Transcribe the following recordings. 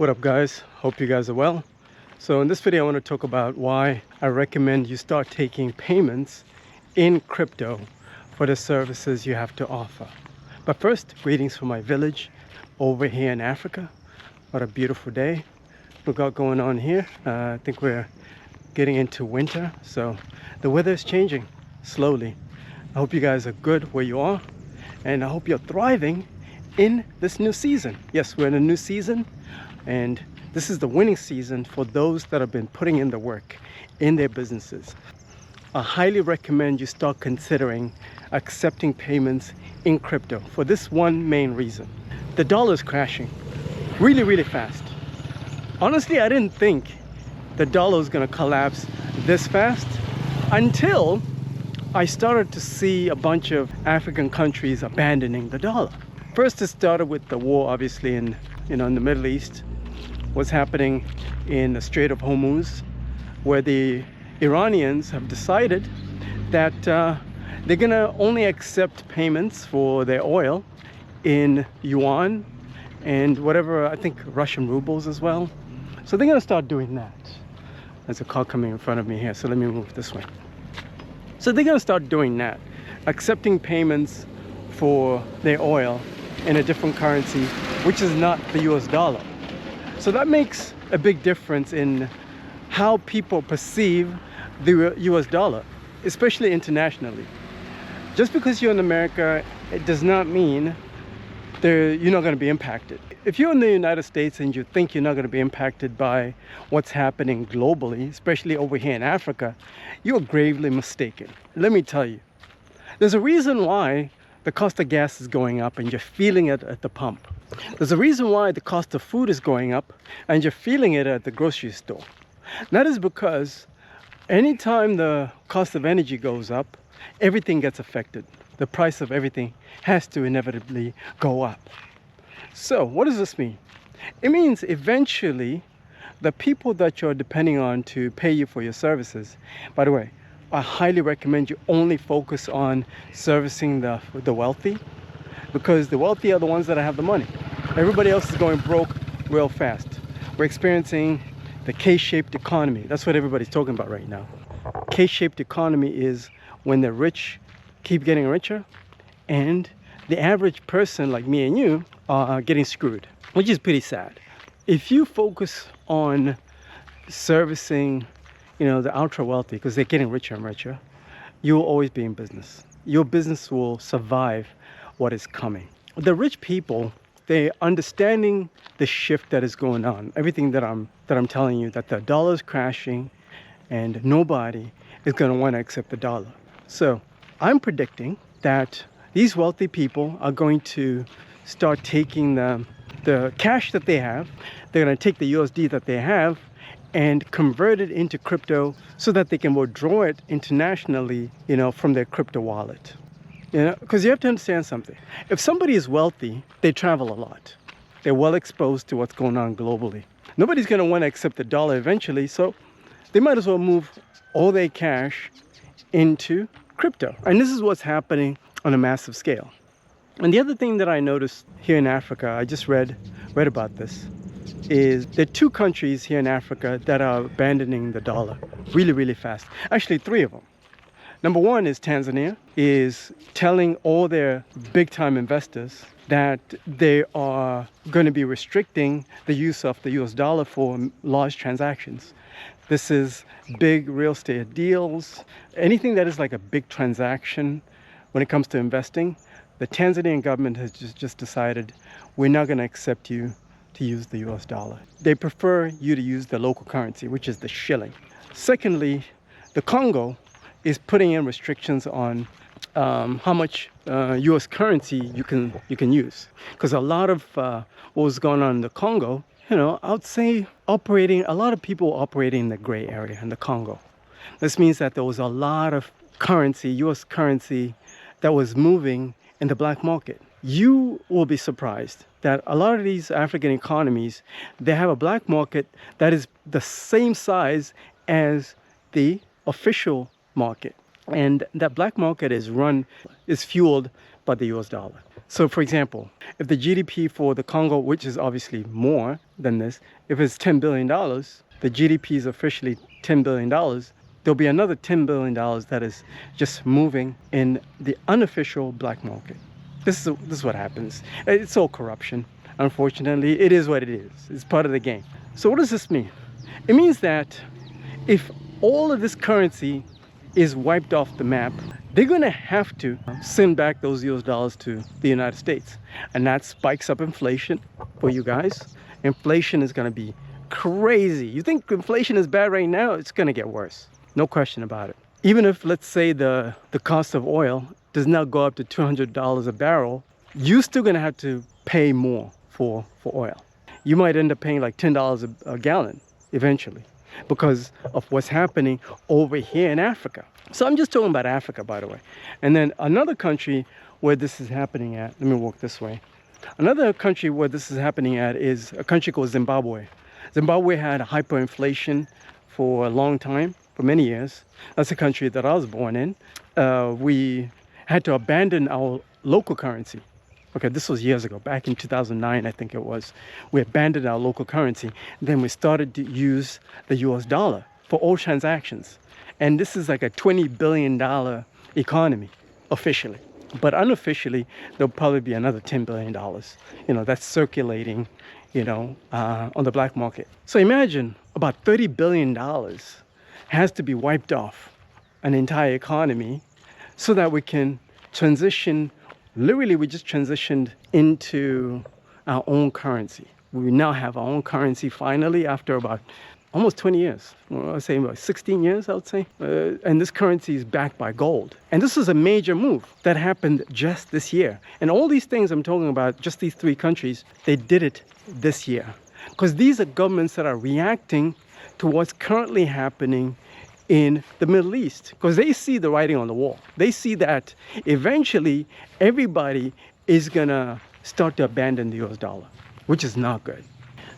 What up, guys? Hope you guys are well. So in this video I want to talk about why I recommend you start taking payments in crypto for the services you have to offer. But first, greetings from my village over here in Africa. What a beautiful day we got going on here. I think we're getting into winter, so the weather is changing slowly. I hope you guys are good where you are, and I hope you're thriving in this new season. Yes, we're in a new season, and this is the winning season for those that have been putting in the work in their businesses. I highly recommend you start considering accepting payments in crypto for this one main reason. The dollar is crashing really fast. Honestly, I didn't think the dollar was going to collapse this fast until I started to see a bunch of African countries abandoning the dollar. First, it started with the war, obviously, in the Middle East. What's happening in the Strait of Hormuz, where the Iranians have decided that they're gonna only accept payments for their oil in yuan and whatever, I think Russian rubles as well. So they're gonna start doing that. There's a car coming in front of me here, so let me move this way. So they're gonna start doing that, accepting payments for their oil in a different currency, which is not the US dollar. So that makes a big difference in how people perceive the US dollar, especially internationally. Just because you're in America, it does not mean you're not going to be impacted. If you're in the United States and you think you're not going to be impacted by what's happening globally, especially over here in Africa, you're gravely mistaken. Let me tell you, there's a reason why the cost of gas is going up and you're feeling it at the pump. There's a reason why the cost of food is going up and you're feeling it at the grocery store. That is because anytime the cost of energy goes up, everything gets affected. The price of everything has to inevitably go up. So what does this mean? It means eventually the people that you're depending on to pay you for your services, by the way, I highly recommend you only focus on servicing the wealthy, because the wealthy are the ones that have the money. Everybody else is going broke real fast. We're experiencing the K-shaped economy. That's what everybody's talking about right now. K-shaped economy is when the rich keep getting richer and the average person like me and you are getting screwed, which is pretty sad. If you focus on servicing the ultra wealthy, because they're getting richer and richer, you will always be in business. Your business will survive what is coming. The rich people, they're understanding the shift that is going on. Everything that I'm telling you, that the dollar is crashing and nobody is going to want to accept the dollar. So I'm predicting that these wealthy people are going to start taking the cash that they have. They're going to take the USD that they have and convert it into crypto so that they can withdraw it internationally, from their crypto wallet. Because you have to understand something. If somebody is wealthy, they travel a lot. They're well exposed to what's going on globally. Nobody's going to want to accept the dollar eventually, so they might as well move all their cash into crypto. And this is what's happening on a massive scale. And the other thing that I noticed here in Africa, I just read about this, is there are two countries here in Africa that are abandoning the dollar really fast. Actually, three of them. Number one is Tanzania is telling all their big-time investors that they are going to be restricting the use of the US dollar for large transactions. This is big real estate deals, anything that is like a big transaction when it comes to investing. The Tanzanian government has just decided we're not going to accept you to use the US dollar. They prefer you to use the local currency, which is the shilling. Secondly, the Congo is putting in restrictions on how much US currency you can use. Because a lot of what was going on in the Congo, I would say a lot of people operating in the gray area in the Congo. This means that there was a lot of currency, US currency, that was moving in the black market. You will be surprised that a lot of these African economies, they have a black market that is the same size as the official market. And that black market is fueled by the US dollar. So for example, if the GDP for the Congo, which is obviously more than this, if it's $10 billion, the GDP is officially $10 billion, there'll be another $10 billion that is just moving in the unofficial black market. This is what happens. It's all corruption. Unfortunately, it is what it is. It's part of the game. So what does this mean? It means that if all of this currency is wiped off the map, they're going to have to send back those US dollars to the United States. And that spikes up inflation for you guys. Inflation is going to be crazy. You think inflation is bad right now? It's going to get worse. No question about it. Even if, let's say, the cost of oil does not go up to $200 a barrel, you're still going to have to pay more for oil. You might end up paying like $10 a gallon eventually because of what's happening over here in Africa. So I'm just talking about Africa, by the way. And then another country where this is happening at, let me walk this way. Another country where this is happening at is a country called Zimbabwe. Zimbabwe had hyperinflation for a long time, for many years. That's a country that I was born in. We had to abandon our local currency. Okay, this was years ago, back in 2009, I think it was. We abandoned our local currency. Then we started to use the US dollar for all transactions. And this is like a $20 billion economy, officially. But unofficially, there'll probably be another $10 billion, that's circulating, on the black market. So imagine about $30 billion has to be wiped off an entire economy so that we can transition. Literally, we just transitioned into our own currency. We now have our own currency finally after about almost 20 years. Well, I would say about 16 years, I would say. And this currency is backed by gold. And this is a major move that happened just this year. And all these things I'm talking about, just these three countries, they did it this year. Because these are governments that are reacting to what's currently happening in the Middle East, because they see the writing on the wall. They see that eventually everybody is gonna start to abandon the US dollar, which is not good.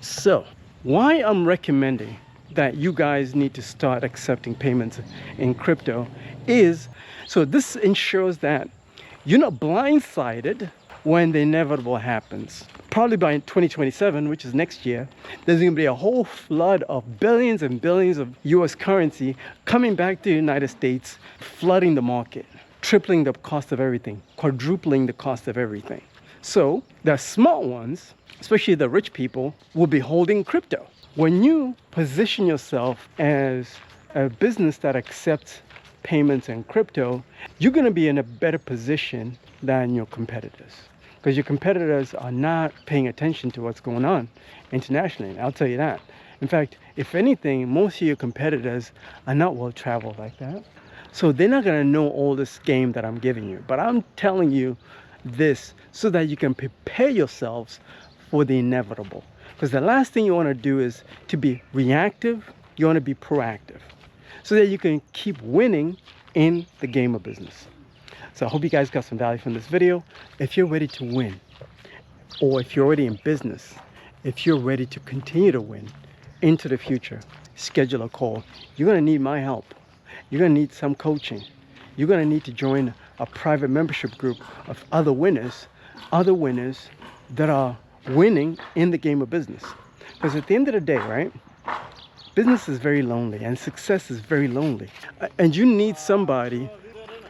So why I'm recommending that you guys need to start accepting payments in crypto is so this ensures that you're not blindsided when the inevitable happens. Probably by 2027, which is next year, there's going to be a whole flood of billions and billions of US currency coming back to the United States, flooding the market, tripling the cost of everything, quadrupling the cost of everything. So the smart ones, especially the rich people, will be holding crypto. When you position yourself as a business that accepts payments in crypto, you're going to be in a better position than your competitors. Because your competitors are not paying attention to what's going on internationally. I'll tell you that. In fact, if anything, most of your competitors are not well traveled like that. So they're not going to know all this game that I'm giving you. But I'm telling you this so that you can prepare yourselves for the inevitable. Because the last thing you want to do is to be reactive. You want to be proactive so that you can keep winning in the game of business. So I hope you guys got some value from this video. If you're ready to win, or if you're already in business, if you're ready to continue to win into the future, schedule a call. You're going to need my help. You're going to need some coaching. You're going to need to join a private membership group of other winners that are winning in the game of business. Because at the end of the day, right, business is very lonely and success is very lonely. And you need somebody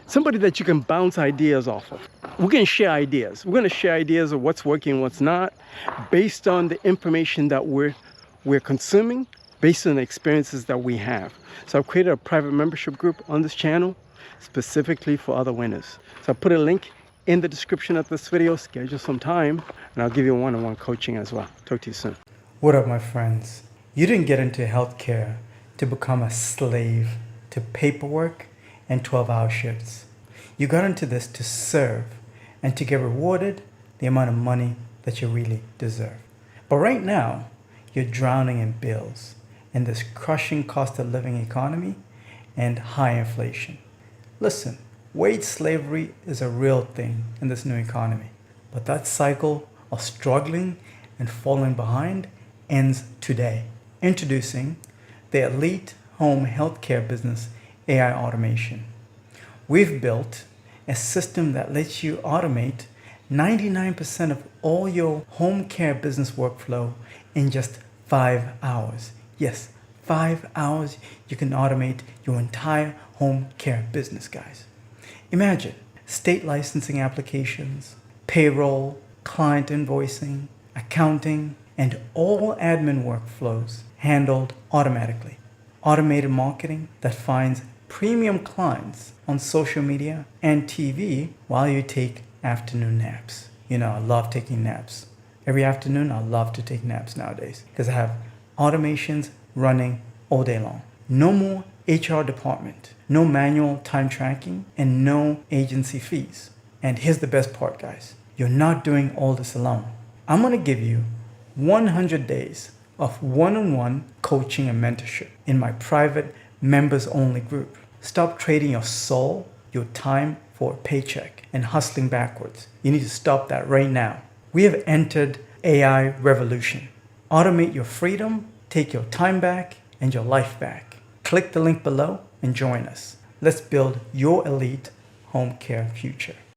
that you can bounce ideas off of. We're going to share ideas. We're going to share ideas of what's working and what's not based on the information that we're consuming, based on the experiences that we have. So I've created a private membership group on this channel specifically for other winners. So I'll put a link in the description of this video. Schedule some time and I'll give you one-on-one coaching as well. Talk to you soon. What up, my friends? You didn't get into healthcare to become a slave to paperwork and 12-hour shifts. You got into this to serve and to get rewarded the amount of money that you really deserve. But right now, you're drowning in bills in this crushing cost of living economy and high inflation. Listen, wage slavery is a real thing in this new economy. But that cycle of struggling and falling behind ends today. Introducing the elite home healthcare business, AI Automation. We've built a system that lets you automate 99% of all your home care business workflow in just 5 hours. Yes, 5 hours you can automate your entire home care business, guys. Imagine state licensing applications, payroll, client invoicing, accounting, and all admin workflows handled automatically. Automated marketing that finds premium clients on social media and TV while you take afternoon naps. You know, I love taking naps. Every afternoon, I love to take naps nowadays because I have automations running all day long. No more HR department, no manual time tracking, and no agency fees. And here's the best part, guys. You're not doing all this alone. I'm going to give you 100 days of one-on-one coaching and mentorship in my private members-only group. Stop trading your soul, your time for a paycheck and hustling backwards. You need to stop that right now. We have entered AI revolution. Automate your freedom, take your time back and your life back. Click the link below and join us. Let's build your elite home care future.